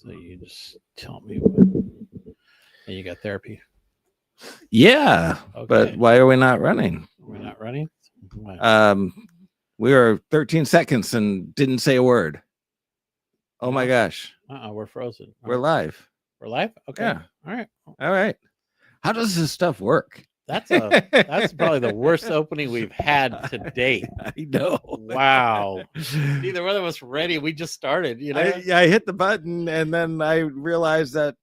So you just tell me what. And you got therapy. Yeah, but Okay. why are we not running? We're not running. Why? We were 13 seconds and didn't say a word. Oh my No. gosh, We're frozen. we're live. We're live. Okay. Yeah. All right. All right. How does this stuff work? That's probably the worst opening we've had to date. I know. Wow. Neither one of us ready. We just started. You know. I hit the button and then I realized that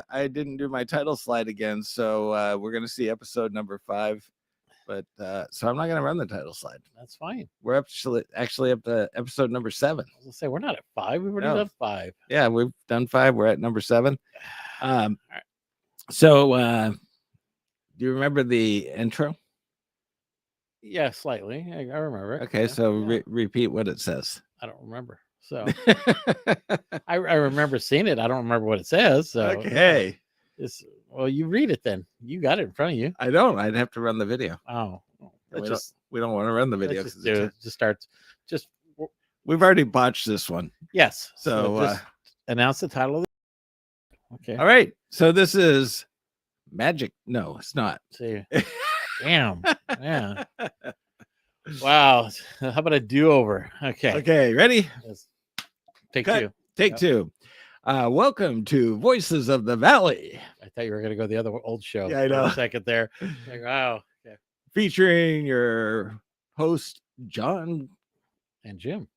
I didn't do my title slide again. So we're gonna see episode number 5. But so I'm not gonna run the title slide. That's fine. We're actually up to episode number 7. I was gonna say we're not at 5. We've already No. done 5. Yeah, we've done 5. We're at number 7. Right. So do you remember the intro? Yeah, slightly. I remember. Okay, Yeah, so yeah. repeat what it says. I don't remember. So I remember seeing it. I don't remember what it says. So Okay. Well, you read it then. You got it in front of you. I don't. I'd have to run the video. Oh, We don't want to run the video. Let's just do it. Just start. Just We've already botched this one. yes. So just announce the title of the. Okay. all right. So this is Magic. No, it's not. See. Damn. Yeah. Wow. How about a do-over? Okay. Okay, ready? Yes. Take Cut. 2. Take Yep. 2. Welcome to Voices of the Valley, I thought you were gonna go the other old show. Yeah, I for know. a second there. Like, wow. Okay. featuring your host John And Jim.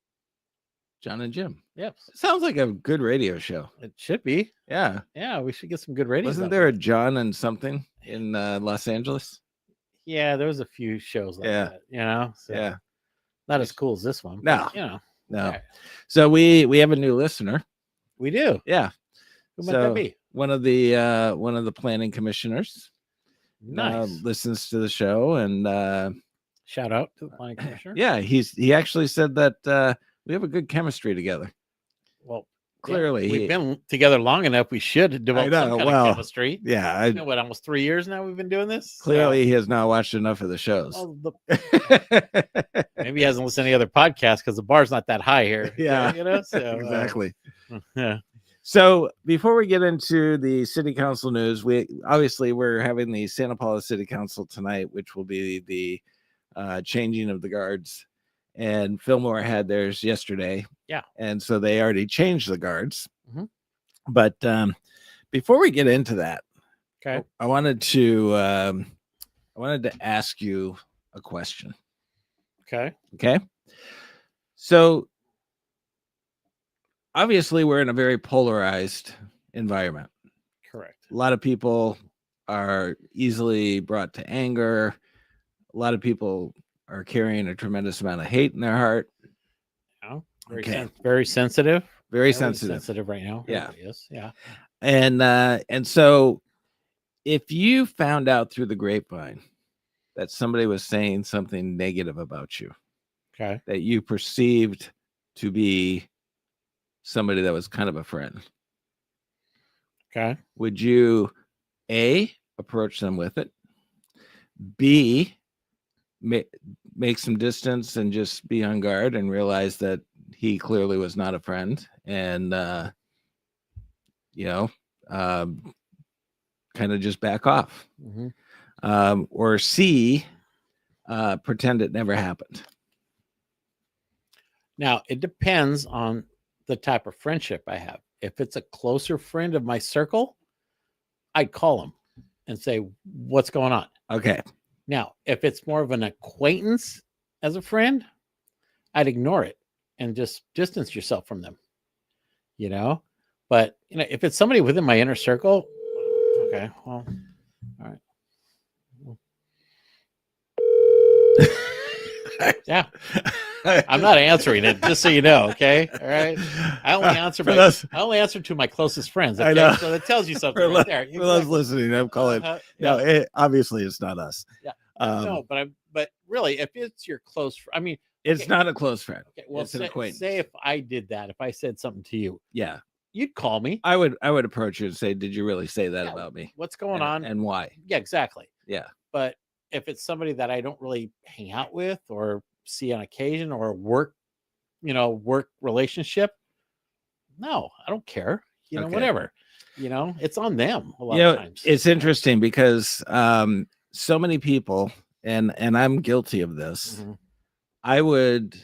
and Jim. Yep. Sounds like a good radio show. It should be. Yeah. Yeah, we should get some good ratings. Wasn't out there a John and something in Los Angeles? Yeah, there was a few shows like Yeah. that, you know. So Yeah. not as cool as this one. No. but, you know. No. All right. So we have a new listener. We do. Yeah. Who might that be? One of the planning commissioners Nice. listens to the show, and Shout out to the planning commissioner. yeah, he actually said that we have a good chemistry together. Well, Clearly, we've been together long enough. We should develop some kind of chemistry. Yeah, You know what? Almost 3 years now we've been doing this. clearly he has not watched enough of the shows. Maybe he hasn't listened to any other podcasts because the bar's not that high here. Yeah. You know. So Exactly. yeah. So before we get into the city council news, we're having the Santa Paula City Council tonight, which will be the changing of the guards. And Fillmore had theirs yesterday. Yeah. And so they already changed the guards. Mhm. But before we get into that, Okay. I wanted to ask you a question. Okay. Okay. So obviously we're in a very polarized environment. Correct. A lot of people are easily brought to anger. A lot of people are carrying a tremendous amount of hate in their heart. Yeah. Okay. Very sensitive. Very Very sensitive. sensitive right now. Yeah. Everybody is. Yeah. And so if you found out through the grapevine that somebody was saying something negative about you, Okay. that you perceived to be somebody that was kind of a friend, Okay. would you A, approach them with it, B, make some distance and just be on guard and realize that he clearly was not a friend, and kind of just back off, Mhm. or C, pretend it never happened? Now, it depends on the type of friendship I have. If it's a closer friend of my circle, I'd call him and say, what's going on? Okay. Now, if it's more of an acquaintance as a friend, I'd ignore it and just distance yourself from them, you know? But, if it's somebody within my inner circle, okay, well, all right. Yeah. I'm not answering it, just so you know. Okay. All right. I only answer to my closest friends. Okay? I know. So that tells you something For right there. For those listening, I'm calling. Yeah. Obviously, it's not us. Yeah. No, but really, if it's your close, it's not a close friend. Okay. Well, it's an acquaintance. Say if I did that, if I said something to you, yeah, you'd call me. I would approach you and say, "Did you really say that about me? What's going on and why?" Yeah, exactly. Yeah. But if it's somebody that I don't really hang out with or see on occasion or work relationship, no, I don't care. you know, Okay. whatever. You know, it's on them a lot of times. It's interesting because so many people, and I'm guilty of this. Mhm. I would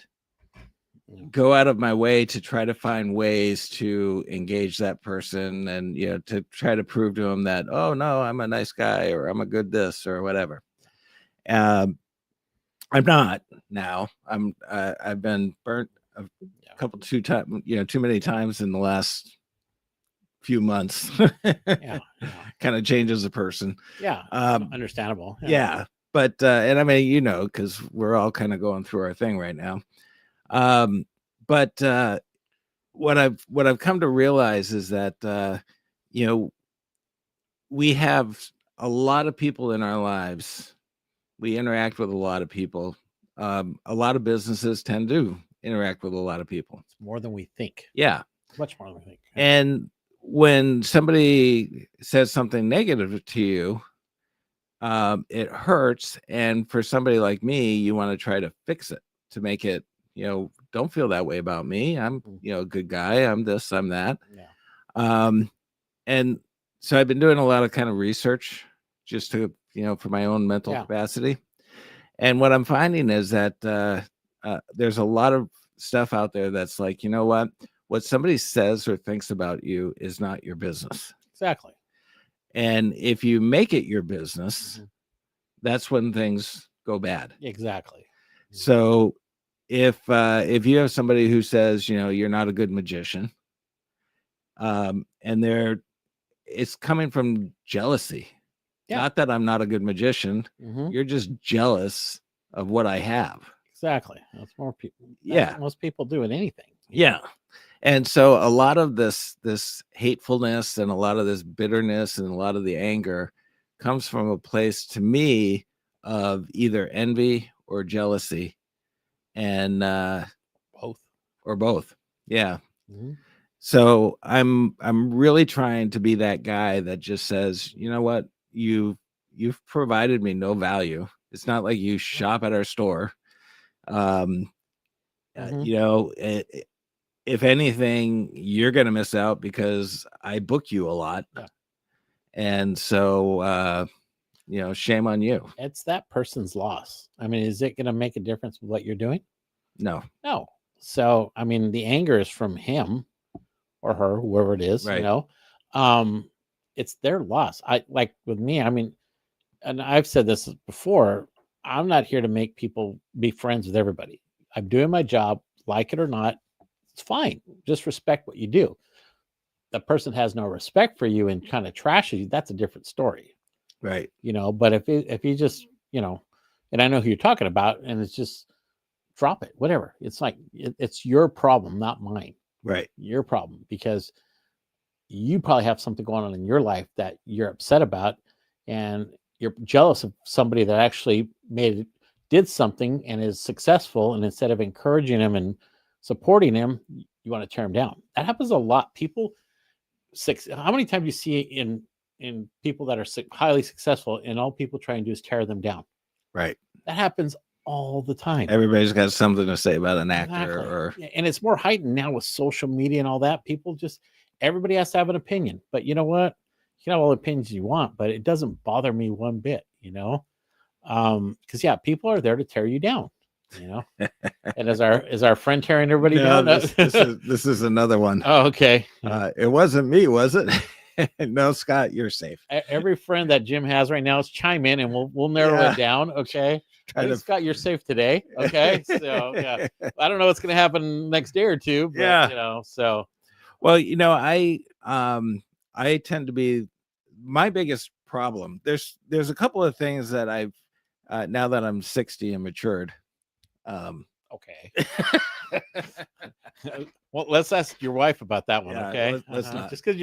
Yeah. go out of my way to try to find ways to engage that person, and to try to prove to them that, oh no, I'm a nice guy, or I'm a good this or whatever. Um, I'm not now. I've been burnt a Yeah. too many times in the last few months. Yeah. Kind of changes a person. Yeah. Um, Understandable. yeah, but and I mean, because we're all kind of going through our thing right now. But what I've come to realize is that you know we have a lot of people in our lives. We interact with a lot of people. A lot of businesses tend to interact with a lot of people. It's more than we think. Yeah. Much more than we think. And when somebody says something negative to you, it hurts. And for somebody like me, you want to try to fix it, to make it, don't feel that way about me. I'm, a good guy. I'm this, I'm that. Yeah. And so I've been doing a lot of kind of research just to, for my own mental capacity. And what I'm finding is that there's a lot of stuff out there that's like, what somebody says or thinks about you is not your business. Exactly. And if you make it your business, that's when things go bad. Exactly. So if you have somebody who says, you're not a good magician, and it's coming from jealousy. Yeah. Not that I'm not a good magician. You're just jealous of what I have. Exactly. That's more people. Yeah. Most people do in anything. Yeah. And so a lot of this hatefulness and a lot of this bitterness and a lot of the anger comes from a place, to me, of either envy or jealousy, and both. Yeah. So I'm really trying to be that guy that just says, you know what, you've provided me no value. It's not like you shop at our store. If anything, you're going to miss out because I book you a lot. Yeah. And so, shame on you. It's that person's loss. I mean, is it going to make a difference with what you're doing? No. So, I mean, the anger is from him or her, whoever it is, right. It's their loss. I like with me, I mean, and I've said this before, I'm not here to make people be friends with everybody. I'm doing my job, like it or not. It's fine. Just respect what you do. The person has no respect for you and kind of trashes you. That's a different story. Right. But if he just, and I know who you're talking about, and it's just drop it, whatever. It's like, it's your problem, not mine. Right. Your problem, because you probably have something going on in your life that you're upset about, and you're jealous of somebody that actually did something and is successful. And instead of encouraging him and supporting him, you want to tear him down. That happens a lot. People, how many times you see in people that are highly successful, and all people try and do is tear them down? Right. That happens all the time. Everybody's got something to say about an actor. And it's more heightened now with social media and all that. People everybody has to have an opinion. But you know what? You can have all the opinions you want, but it doesn't bother me one bit, because people are there to tear you down, And is our friend tearing everybody down? This is another one. Oh, okay. It wasn't me, was it? No, Scott, you're safe. Every friend that Jim has right now is chime in, and we'll narrow it down. Okay. Scott, you're safe today. Okay. So yeah, I don't know what's going to happen next day or two, but so. Well, I tend to be, my biggest problem. There's a couple of things that I've, now that I'm 60 and matured. Okay. Well, let's ask your wife about that one. Okay. Let's not. Just because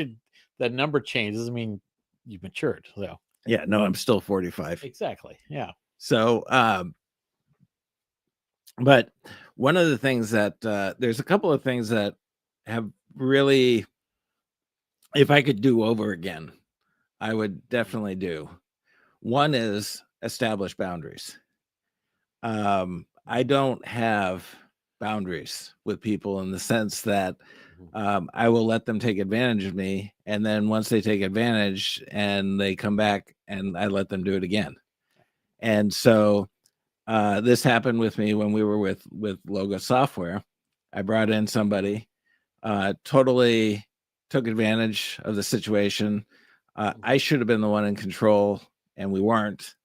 the number changes doesn't mean you've matured. So yeah, no, I'm still 45. Exactly. Yeah. So, but one of the things that there's a couple of things that have really, if I could do over again, I would definitely do. One is establish boundaries. I don't have boundaries with people in the sense that Mhm. I will let them take advantage of me, and then once they take advantage and they come back, and I let them do it again. And so this happened with me when we were with Logo Software. I brought in somebody, totally took advantage of the situation. I should have been the one in control, and we weren't.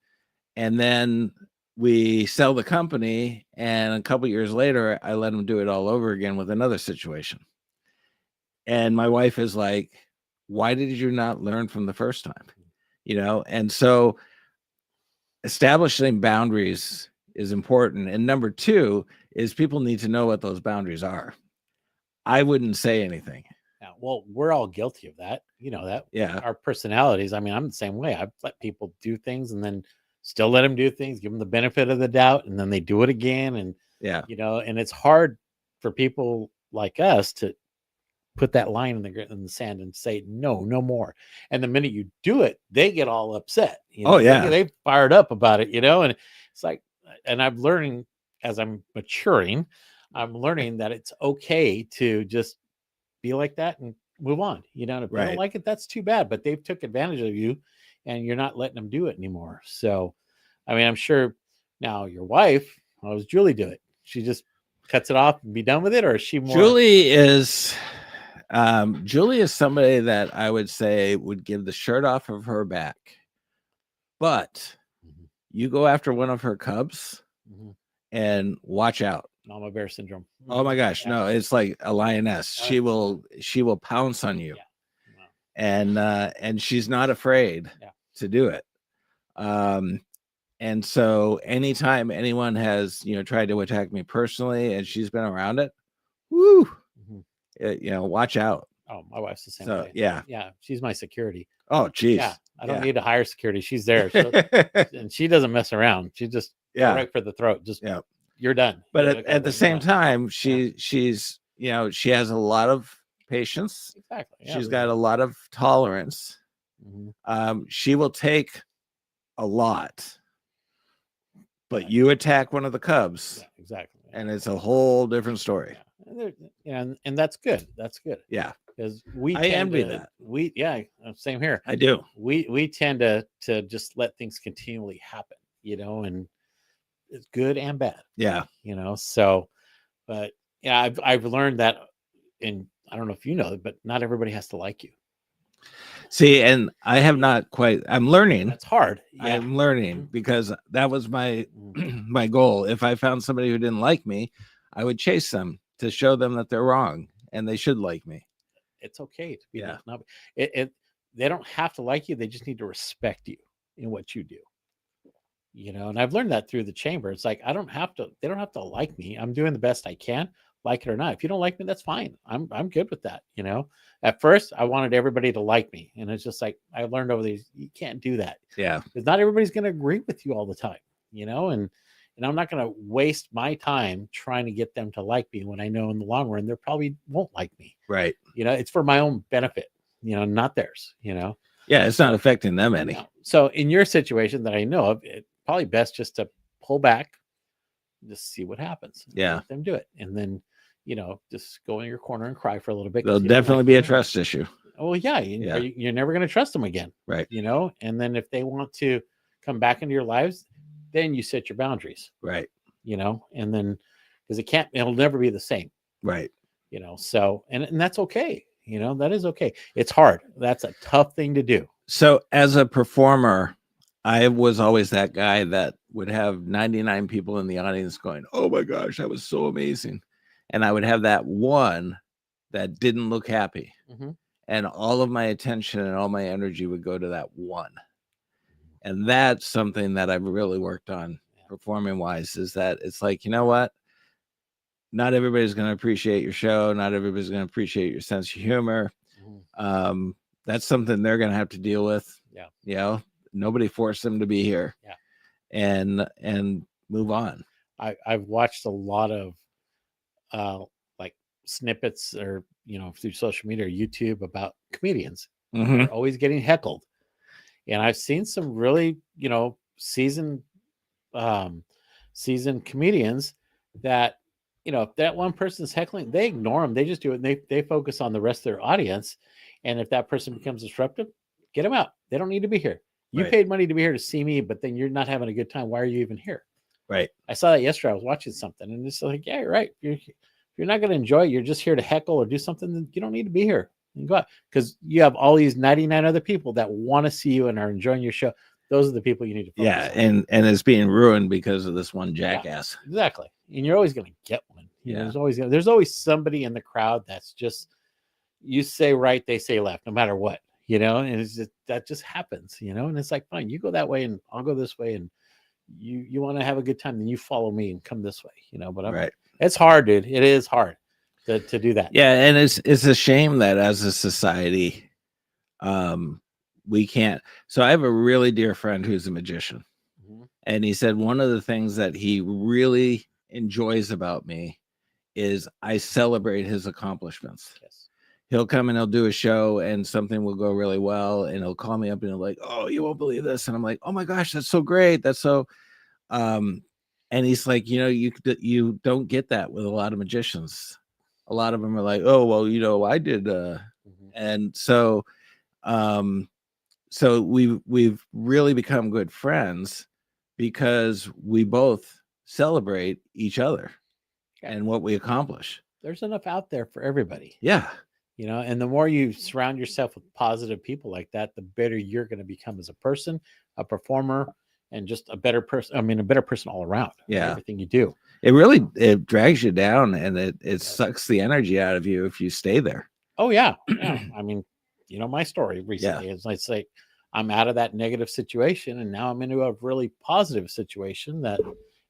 And then we sell the company, and a couple years later, I let them do it all over again with another situation. And my wife is like, "Why did you not learn from the first time?" And so establishing boundaries is important. And number two is people need to know what those boundaries are. I wouldn't say anything. Yeah, well, we're all guilty of that. You know that Yeah. our personalities. I mean, I'm the same way. I let people do things and then still let them do things, give them the benefit of the doubt, and then they do it again. And Yeah. and it's hard for people like us to put that line in the sand and say no, no more. And the minute you do it, they get all upset. Oh, yeah. They fired up about it. And it's like, and I'm learning as I'm maturing, I'm learning that it's okay to just be like that and move on. And if they don't Right. like it, that's too bad. But they've took advantage of you, and you're not letting them do it anymore. So, I mean, I'm sure now your wife, how does Julie do it? She just cuts it off and be done with it, or is she more? Julie is somebody that I would say would give the shirt off of her back. But Mhm, you go after one of her cubs mhm. and watch out. Mama bear syndrome. Oh my gosh, Yeah. no, it's like a lioness. She will pounce on you. Yeah. Wow. And she's not afraid Yeah. to do it. And so anytime anyone has tried to attack me personally and she's been around it, woo, Mhm. watch out. Oh, my wife's the same So way. yeah. Yeah, she's my security. Oh geez. Yeah, I don't Yeah. need to hire security. She's there, and she doesn't mess around. She just go Yeah. right for the throat. Just Yeah. you're done. But Kind at of the thing. same Yeah, time, she's she has a lot of patience. exactly. Yeah, She's got a lot of tolerance. Mhm. She will take a lot, but Yeah. you attack one of the cubs, Yeah, exactly. Yeah. and it's a whole different story. Yeah. And that's good. That's good. Yeah, Because we I tend envy to that. same here. I do. We tend to just let things continually happen, and it's good and bad. Yeah. So, but yeah, I've learned that, and I don't know if you know, but not everybody has to like you. See, and I have not quite. I'm learning. That's hard. Yeah. I'm learning Mhm. because that was my Mhm. my goal. If I found somebody who didn't like me, I would chase them to show them that they're wrong and they should like me. It's okay to be Yeah. not it. They don't have to like you. They just need to respect you in what you do. And I've learned that through the chamber. It's like they don't have to like me. I'm doing the best I can, like it or not. If you don't like me, that's fine. I'm good with that. At first I wanted everybody to like me. And it's just like I learned over these, you can't do that. Yeah. Because not everybody's gonna agree with you all the time, and I'm not gonna waste my time trying to get them to like me when I know in the long run they probably won't like me. Right. It's for my own benefit, not theirs. Yeah, it's not affecting them any. No. So in your situation that I know of, it's probably best just to pull back, just see what happens. Yeah. Let them do it. And then, just go in your corner and cry for a little bit. There'll definitely be a trust issue. Oh, yeah. Yeah. You're never going to trust them again. Right. And then if they want to come back into your lives, then you set your boundaries. Right. And then because it'll never be the same. Right. So, and that's okay. That is okay. It's hard. That's a tough thing to do. So as a performer, I was always that guy that would have 99 people in the audience going, "Oh my gosh, that was so amazing." And I would have that one that didn't look happy. Mm-hmm. And all of my attention and all my energy would go to that one. And that's something that I've really worked on performing wise, is that it's like, you know what? Not everybody's going to appreciate your show. Not everybody's going to appreciate your sense of humor. Mm-hmm. That's something they're going to have to deal with. Yeah. Nobody forced them to be here. Yeah. And move on. I've watched a lot of like snippets or through social media or YouTube about comedians. Mm-hmm. They're always getting heckled. And I've seen some really, seasoned comedians that if that one person's heckling, they ignore them. They just do it. And they focus on the rest of their audience. And if that person becomes disruptive, get them out. They don't need to be here. You Right. paid money to be here to see me, but then you're not having a good time. Why are you even here? Right. I saw that yesterday. I was watching something, and it's like, yeah, you're right. If you're not going to enjoy it, you're just here to heckle or do something, then you don't need to be here. You go out because you have all these 99 other people that want to see you and are enjoying your show. Those are the people you need to focus Yeah, on. and it's being ruined because of this one jackass. Exactly. And you're always going to get one. Yeah. There's always somebody in the crowd that's just, you say right, they say left, no matter what, and that just happens, and it's like, fine, you go that way and I'll go this way, and you want to have a good time, then you follow me and come this way, but Right. It's hard, dude. It is hard to do that. Yeah, and it's a shame that as a society, we can't. So I have a really dear friend who's a magician, and he said one of the things that he really enjoys about me is I celebrate his accomplishments. Yes. He'll come and he'll do a show and something will go really well, and he'll call me up and he'll like, oh, you won't believe this, and I'm like, oh my gosh, that's so great, that's so and he's like, you don't get that with a lot of magicians. A lot of them are like, oh well, I did and so so we've really become good friends because we both celebrate each other and what we accomplish. There's enough out there for everybody. Yeah. And the more you surround yourself with positive people like that, the better you're going to become as a person, a performer, and just a better person. I mean, a better person all around. Yeah. Everything you do. It drags you down, and it sucks the energy out of you if you stay there. Oh yeah. Yeah. I mean, my story recently is like, I'm out of that negative situation and now I'm into a really positive situation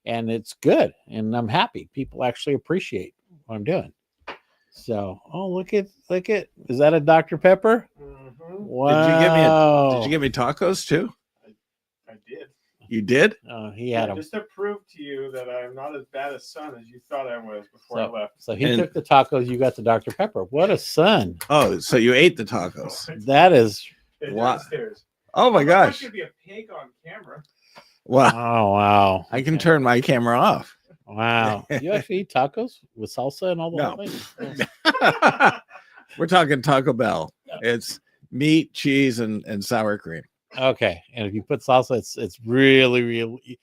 and it's good. And I'm happy. People actually appreciate what I'm doing. So, look at, is that a Dr. Pepper? Mm-hmm. Wow. Did you give me tacos too? I did. You did? He had them. Just to prove to you that I'm not as bad a son as you thought I was before I left. So he took the tacos, you got the Dr. Pepper. What a son. Oh, so you ate the tacos. That is, Wow. Downstairs. Oh my I gosh. should be a pig on camera. Wow. oh wow. I can turn my camera off. Wow. You actually eat tacos with salsa and all the No. things? We're talking Taco Bell. It's meat, cheese, and sour cream. Okay. And if you put salsa, it's really, really,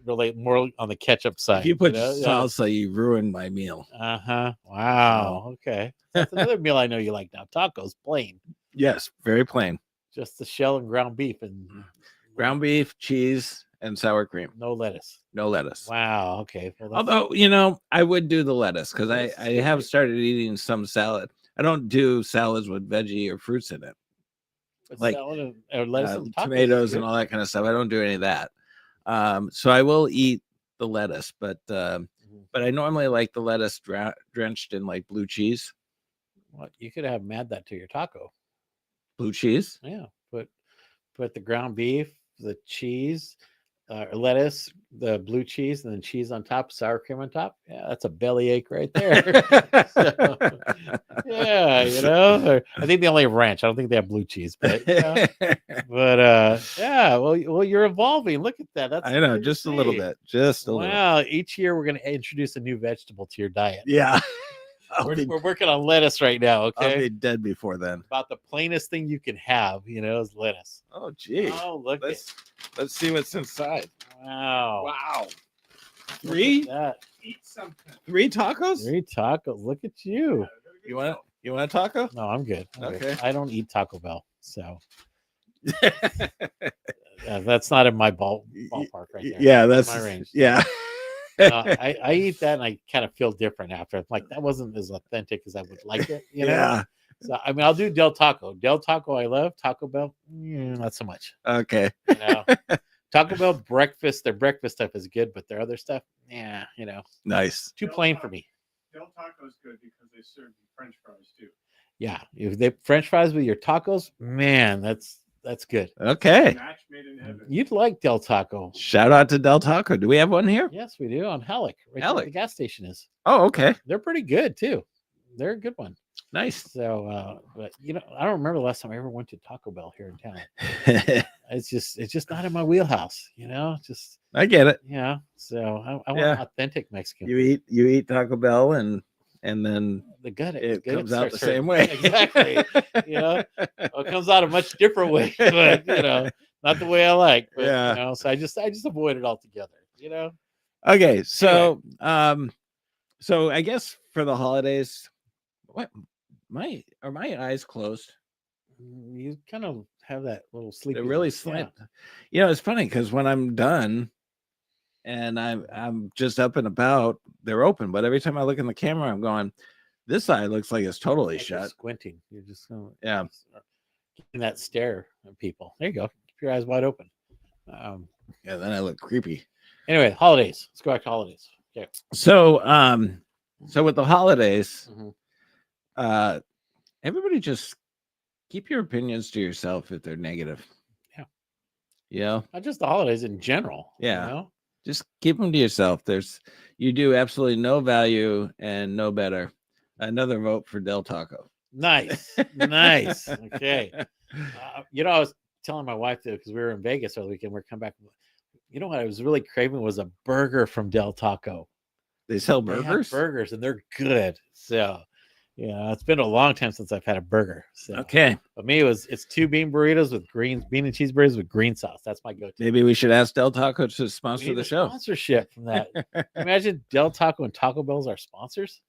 really more on the ketchup side. If you put Yeah. salsa, you ruined my meal. Uh-huh. Wow. Okay. That's another meal I know you like now. Tacos, plain. Yes, very plain. Just the shell and ground beef and Ground beef, cheese, and sour cream. no lettuce. No lettuce. Wow. Okay. Well, Although, I would do the lettuce because I have started eating some salad. I don't do salads with veggie or fruits in it, like salad or lettuce and tacos is tomatoes good. and all that kind of stuff. I don't do any of that. So I will eat the lettuce, but I normally like the lettuce drenched in like blue cheese. Well, you could have add that to your taco. Blue cheese. Yeah. Put the ground beef, the cheese, lettuce, the blue cheese, and then cheese on top, sour cream on top. Yeah, that's a bellyache right there. So, yeah, or I think they only have ranch. I don't think they have blue cheese, but yeah, well, you're evolving. Look at that. That's I know, good to just a little see. bit, just a little. Wow, each year we're going to introduce a new vegetable to your diet. Yeah, We're working on lettuce right now. I'll Okay, be dead before then. about the plainest thing you can have, is lettuce. Oh, gee. Oh, look at Let's see what's inside. wow. Wow, Look at that. Eat something. 3 tacos. 3 tacos. Look at you. You want a taco? No, I'm good. Okay. I don't eat Taco Bell, so that's not in my ballpark right there. Yeah, that's my range. Yeah. I eat that and I kind of feel different after. Like that wasn't as authentic as I would like it. Yeah. So I mean, I'll do Del Taco. Del Taco, I love. Taco Bell, not so much. Okay. Taco Bell breakfast. Their breakfast stuff is good, but their other stuff, Nice. too plain for me. Del Taco's good because they serve you French fries too. Yeah, if they French fries with your tacos, man, that's good. Okay. Match made in heaven. You'd like Del Taco. Shout out to Del Taco. Do we have one here? Yes, we do on Halleck. Right there where Halleck. the gas station is. Oh, okay. They're pretty good too. They're a good one. Nice. So, but I don't remember the last time I ever went to Taco Bell here in town. it's just not in my wheelhouse, you know. Just I get it. yeah. So I want Yeah. authentic Mexican. You eat Taco Bell and then The gut it good comes out the starts same hurting. way. Exactly. You know, well, it comes out a much different way, but you know, not the way I like. But Yeah. you know, so I just avoid it altogether. You know. Okay, so so I guess for the holidays, what are my eyes closed? You kind of have that little sleepy. They're really look. slant. You know, it's funny because when I'm done and I'm just up and about, they're open. But every time I look in the camera, I'm going, this eye looks like it's totally Like you're shut. squinting. You're just going. Yeah. Getting that stare at people. There you go. Keep your eyes wide open. Yeah, then I look creepy. Anyway, holidays. Let's go back to holidays. Okay. So so with the holidays, Mhm. everybody just keep your opinions to yourself if they're negative. Yeah. You know, Not just the holidays in general. Yeah. You know? just keep them to yourself. You do absolutely no value and no better. Another vote for Del Taco. Nice. Nice. Okay. You know, I was telling my wife because we were in Vegas over the weekend. We're coming back. You know what I was really craving was a burger from Del Taco. They sell They have burgers. burgers, and they're good. So, yeah, it's been a long time since I've had a burger. So, Okay, but me, it's 2 bean burritos with bean and cheese burritos with green sauce. That's my go-to. maybe we should ask Del Taco to We sponsor need the a show sponsorship from that. Imagine Del Taco and Taco Bell's our sponsors.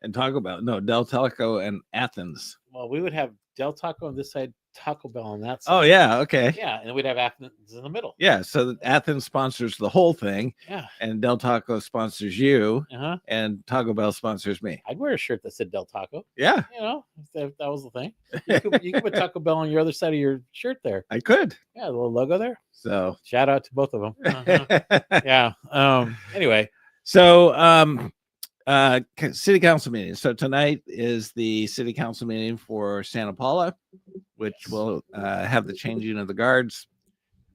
and talk about Del Taco and Athens. Well, we would have Del Taco on this side, Taco Bell on that side. Oh yeah, okay. Yeah, and we'd have Athens in the middle. Yeah, so Athens sponsors the whole thing, Yeah. and Del Taco sponsors you, Uh-huh. and Taco Bell sponsors me. I'd wear a shirt that said Del Taco. Yeah, You know, if that was the thing. You could put Taco Bell on your other side of your shirt there. I could. Yeah, the little logo there. So Shout out to both of them. Yeah. Anyway. So city council meeting. So tonight is the city council meeting for Santa Paula, which will have the changing of the guards.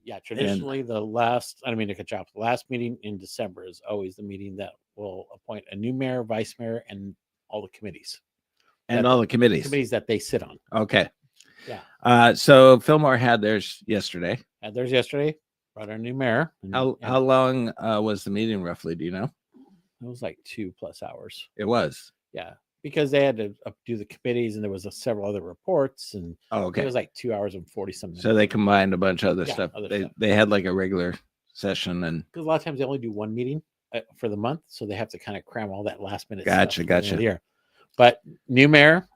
Yeah, traditionally the last, I don't mean to cut you off, the last meeting in December is always the meeting that will appoint a new mayor, vice mayor, and all the committees. And all the committees. Committees that they sit on. Okay. Yeah. So Fillmore had theirs yesterday. Had theirs yesterday, brought our new mayor. and- How and long was the meeting roughly? Do you know? It was like 2+ hours. It was. Yeah. Because they had to do the committees and there was several other reports and Oh, it okay. was like 2 hours and 40 something. So they combined a bunch of other Yeah, stuff. other They stuff. they had like a regular session and Because a lot of times they only do one meeting for the month, so they have to kind of cram all that last minute. Gotcha, stuff at the end of gotcha. the year. But new mayor,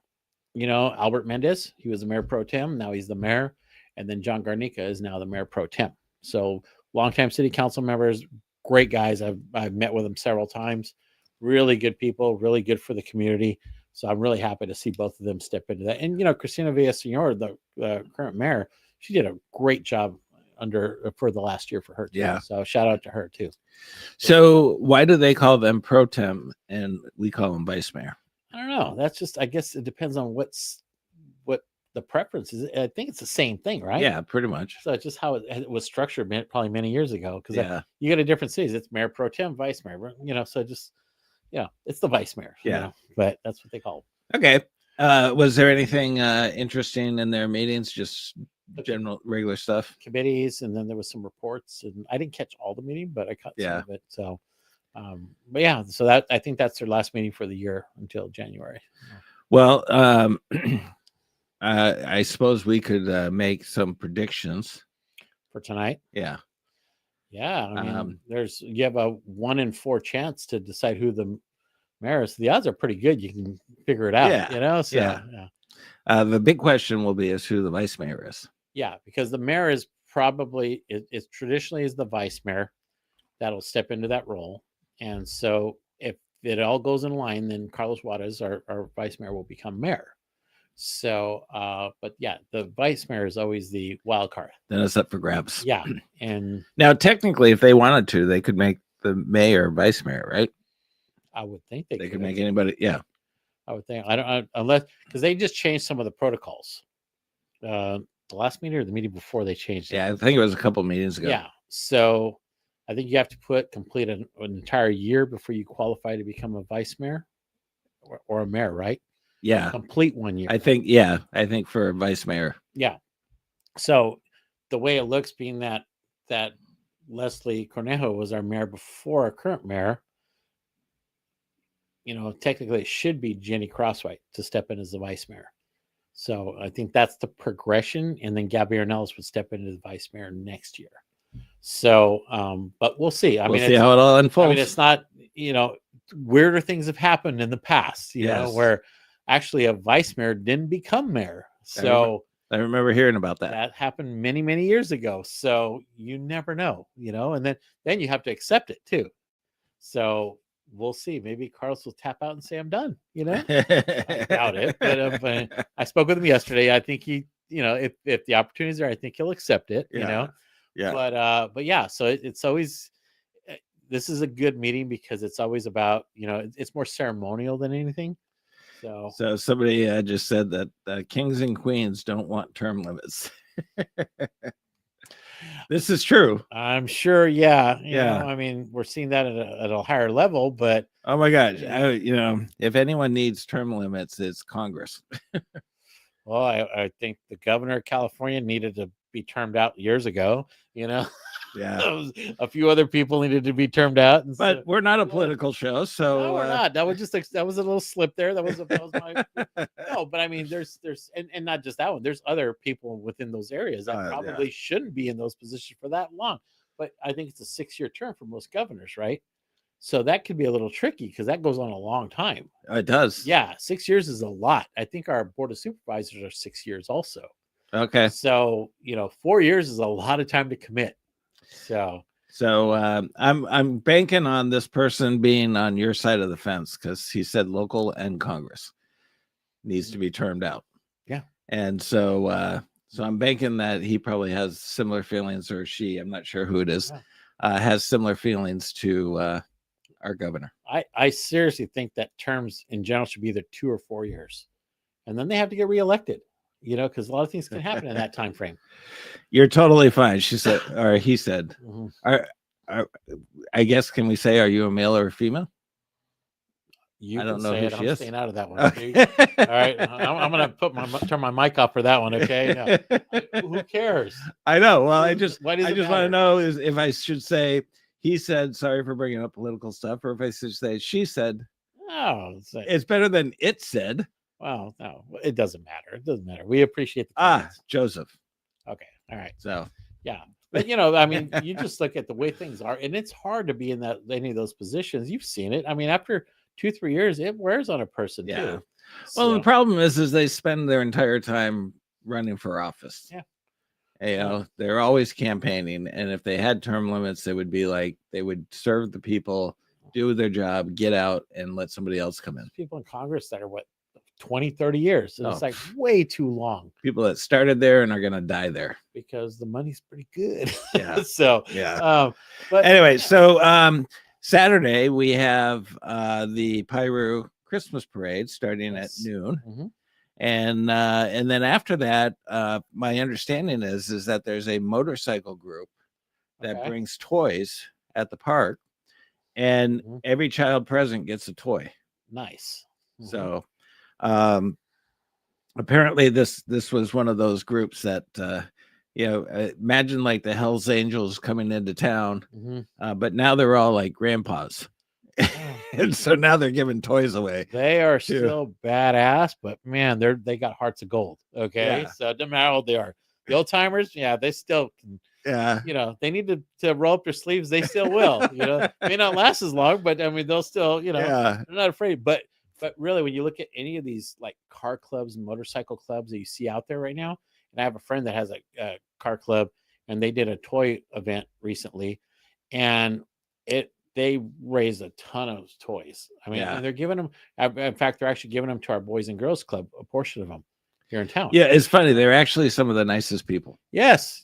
you know, Albert Mendez, he was the mayor pro tem. Now he's the mayor, and then John Garnica is now the mayor pro tem. So longtime city council members, great guys. I've met with them several times. Really good people, really good for the community. So I'm really happy to see both of them step into that. And you know, Cristina Villaseñor, the current mayor, she did a great job for the last year for her too. Yeah. So shout out to her too. so why do they call them pro tem and we call them vice mayor? I don't know. That's just, I guess it depends on what the preference is. I think it's the same thing, right? Yeah, pretty much. So it's just how it was structured probably many years ago. Because Yeah. you get a different cities. It's mayor pro tem, vice mayor. You know, so just it's the vice mayor. you Yeah. know, but that's what they call it. Okay. Was there anything interesting in their meetings? Just general regular stuff? Committees, and then there was some reports, and I didn't catch all the meeting, but I caught Yeah. some of it. So, but yeah, so that I think that's their last meeting for the year until January. Well, I suppose we could make some predictions. For tonight. Yeah. Yeah, I mean, Um, you have a 1 in 4 chance to decide who the mayor is. The odds are pretty good. You can figure it out. Yeah, You know, so yeah. The big question will be is who the vice mayor is. yeah, because the mayor is probably it traditionally is the vice mayor that'll step into that role, and so if it all goes in line, then Carlos Juarez, our vice mayor, will become mayor. So, but yeah, the vice mayor is always the wild card. Then it's up for grabs. Yeah, and Now, technically, if they wanted to, they could make the mayor vice mayor, right? I would think They could make anybody. Yeah. I would think unless because they just changed some of the protocols. The last meeting or the meeting before they changed it. Yeah. I think it was a couple meetings ago. Yeah. So I think you have to complete an entire year before you qualify to become a vice mayor or a mayor, right? Yeah. Complete 1 year. I think. Yeah. I think for vice mayor. Yeah. So the way it looks, being that Leslie Cornejo was our mayor before our current mayor, technically it should be Jenny Crosswhite to step in as the vice mayor. So I think that's the progression, and then Gabby Ornelas would step in as vice mayor next year. So, but we'll see. We'll see how it all unfolds. I mean, it's not, weirder things have happened in the past, where actually a vice mayor didn't become mayor. So I remember hearing about that. That happened many, many years ago. So you never know, and then you have to accept it too. So we'll see. Maybe Carlos will tap out and say, I'm done, I doubt it. But I spoke with him yesterday. I think he, if the opportunities are, I think he'll accept it, Yeah. But yeah, so it's always, this is a good meeting because it's always about, it's more ceremonial than anything. So somebody just said that kings and queens don't want term limits. This is true. I'm sure. Yeah. Yeah. I mean, we're seeing that at a higher level, but oh my gosh, if anyone needs term limits, it's Congress. Well, I think the governor of California needed to be termed out years ago. Yeah. A few other people needed to be termed out. But we're not a political show, so no, we're not. That was that was a little slip there. That was my no. But I mean, there's and not just that one. There's other people within those areas that probably shouldn't be in those positions for that long. But I think it's a 6-year term for most governors, right? So that could be a little tricky because that goes on a long time. It does. Yeah, 6 years is a lot. I think our board of supervisors are 6 years also. Okay. So 4 years is a lot of time to commit. So I'm banking on this person being on your side of the fence because he said local and Congress needs to be termed out. Yeah. And so I'm banking that he probably has similar feelings, or she, I'm not sure who it is, has similar feelings to our governor. I seriously think that terms in general should be either 2 or 4 years, and then they have to get reelected. Because a lot of things can happen in that time frame. You're totally fine, she said, or he said. Mm-hmm. I guess, can we say, are you a male or a female? You I don't know who she I'm is. staying out of that one. Okay? All right, I'm gonna turn my mic off for that one. Okay, no. Who cares? I know. Well, I just want to matter? know is if I should say he said, sorry for bringing up political stuff, or if I should say she said. Oh, it's better than it said. Well, no, it doesn't matter. It doesn't matter. We appreciate the comments. Joseph. Okay, all right. So yeah, but I mean, you just look at the way things are, and it's hard to be in any of those positions. You've seen it. I mean, after 2-3 years, it wears on a person too. Well, the problem is they spend their entire time running for office. Yeah. They're always campaigning, and if they had term limits, they would be like, they would serve the people, do their job, get out, and let somebody else come in. People in Congress that are 20-30 years. It's like way too long. People that started there and are going to die there because the money's pretty good. Yeah. But anyway, so Saturday we have the Piru Christmas parade starting at noon. Mm-hmm. And then after that, my understanding is that there's a motorcycle group that brings toys at the park, and every child present gets a toy. Nice. Mm-hmm. So apparently this was one of those groups that imagine like the Hells Angels coming into town, but now they're all like grandpas. And so now they're giving toys away. They are still badass, but man, they got hearts of gold. Okay, so it doesn't matter how old they are. The old timers, they still can. Yeah, they need to roll up their sleeves. They still will. May not last as long, but I mean, they'll still. They're not afraid. But really, when you look at any of these like car clubs and motorcycle clubs that you see out there right now, and I have a friend that has a car club, and they did a toy event recently, and they raised a ton of toys. I mean, and they're giving them. In fact, they're actually giving them to our Boys and Girls Club, a portion of them here in town. Yeah, it's funny. They're actually some of the nicest people. Yes.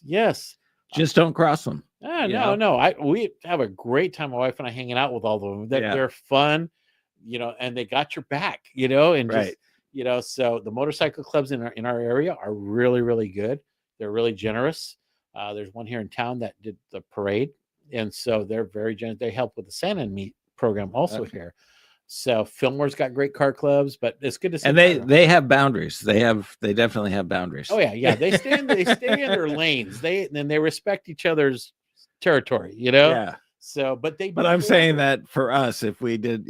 Just don't cross them. No. We have a great time. My wife and I hanging out with all of them. They're fun, and they got your back, and just, so the motorcycle clubs in our area are really, really good. They're really generous. There's one here in town that did the parade. And so they're very generous. They help with the Santa and Meat program also here. So Fillmore's got great car clubs, but it's good to see. And they have boundaries. They definitely have boundaries. Oh yeah. They stay in their lanes. They respect each other's territory, you know? Yeah. So, but I'm saying that for us, if we did,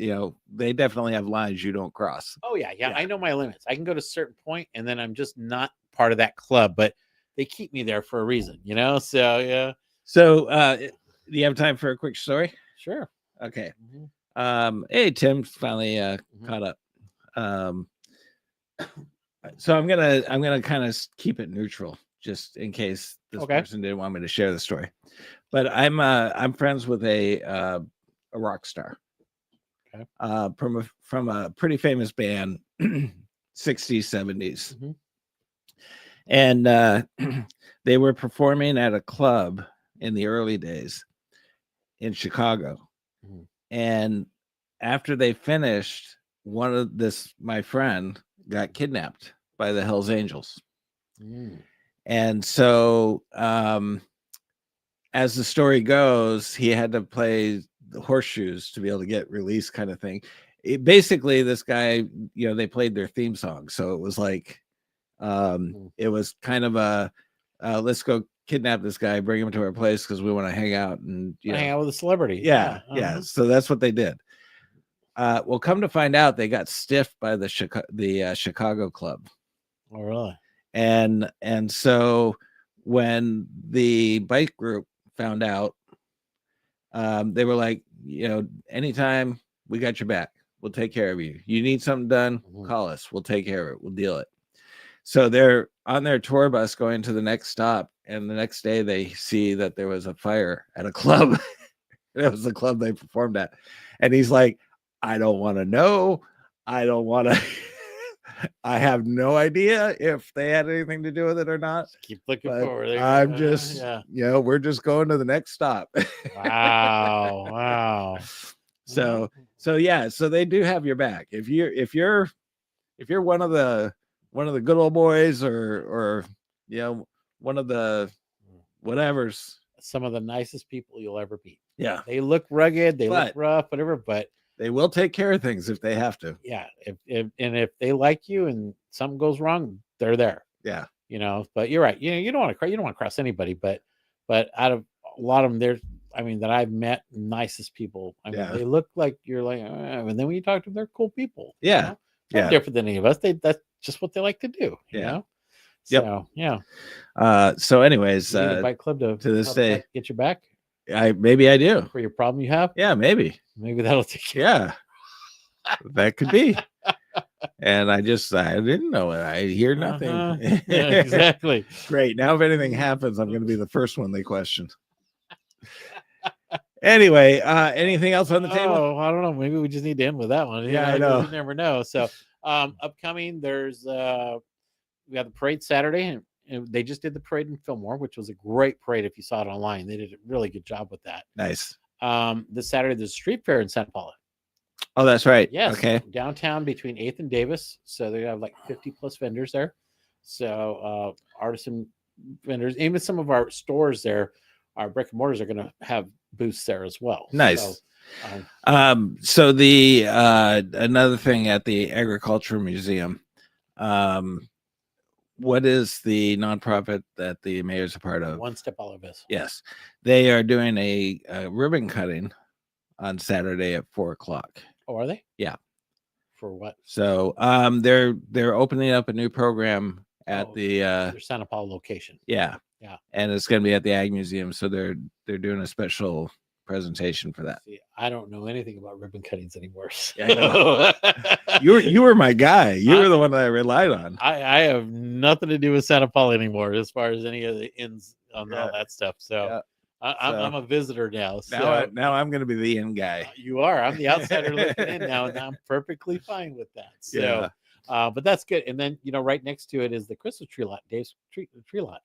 they definitely have lines you don't cross. Oh yeah. I know my limits. I can go to a certain point and then I'm just not part of that club, but they keep me there for a reason, you know? So yeah. So do you have time for a quick story? Sure. Okay. Mm-hmm. Hey, Tim's finally caught up. So I'm gonna kind of keep it neutral just in case this person didn't want me to share the story. But I'm friends with a rock star. Okay. From a pretty famous band, 60s, 70s. Mm-hmm. And they were performing at a club in the early days in Chicago. Mm-hmm. And after they finished, my friend got kidnapped by the Hells Angels. Mm. And so as the story goes, he had to play the horseshoes to be able to get released, kind of thing. Basically, this guy, they played their theme song. So it was like, it was kind of a, let's go kidnap this guy, bring him to our place because we want to hang out and hang out with a celebrity. Yeah. So that's what they did. Well, come to find out, they got stiffed by the Chicago club. Oh, really? And so when the bike group found out, they were like, anytime, we got your back. We'll take care of you. You need something done, call us. We'll take care of it. We'll deal it. So they're on their tour bus going to the next stop. And the next day they see that there was a fire at a club. It was the club they performed at. And he's like, I don't want to know. I don't want to. I have no idea if they had anything to do with it or not. Just keep looking forward. I'm just, we're just going to the next stop. Wow. So they do have your back. If you're one of the good old boys or one of the whatevers, some of the nicest people you'll ever meet. Yeah. They look rugged, they look rough, whatever, but they will take care of things if they have to. Yeah. If they like you and something goes wrong, they're there. Yeah. But you're right. You don't want to cry. You don't want to cross anybody, but out of a lot of them, that I've met, nicest people. They look like you're like, and then when you talk to them, they're cool people. Yeah. Yeah. Different than any of us. That's just what they like to do. You know? So, yeah. So anyways, bike club to this day, get your back. Maybe I do for your problem you have. Yeah, maybe that'll take care. Yeah, that could be. And I didn't know it. I hear nothing. Yeah, exactly. Great. Now, if anything happens, I'm going to be the first one they question. Anyway, anything else on the table? Oh, I don't know. Maybe we just need to end with that one. Yeah, I know. You never know. So, upcoming, there's we got the parade Saturday, and they just did the parade in Fillmore, which was a great parade. If you saw it online, they did a really good job with that. Nice. This Saturday, there's a street fair in Santa Paula. Oh, that's right. Yes. Okay. Downtown between 8th and Davis. So they have like 50 plus vendors there. So artisan vendors, even some of our stores there, our brick and mortars are going to have booths there as well. Nice. So the another thing at the Agricultural Museum, what is the nonprofit that the mayor's a part of? One Step Olivis. Yes, they are doing a ribbon cutting on Saturday at 4:00. Oh, are they? Yeah. For what? So they're opening up a new program at their Santa Paula location. Yeah. And it's going to be at the Ag Museum. So they're doing a special presentation for that. See, I don't know anything about ribbon cuttings anymore. So. Yeah, I know. you were my guy. You were the one that I relied on. I have nothing to do with Santa Paula anymore as far as any of the ins on all that stuff. So I'm a visitor now. So now I'm going to be the in guy. You are. I'm the outsider looking in now, and I'm perfectly fine with that. So, but that's good. And then right next to it is the Christmas tree lot, Dave's tree lot.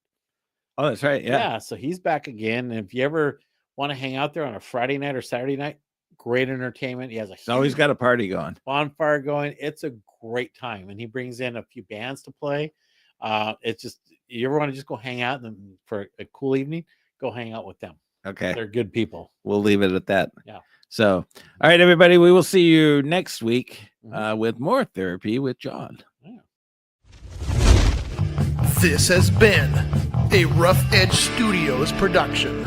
Oh, that's right. Yeah. So he's back again. And if you ever want to hang out there on a Friday night or Saturday night, great entertainment. He has always got a party going, bonfire going. It's a great time, and he brings in a few bands to play. It's just, you ever want to just go hang out and for a cool evening, go hang out with them. Okay. They're good people. We'll leave it at that. Yeah. So, all right, everybody, we will see you next week Mhm. with more therapy with John. This has been a Rough Edge Studios production.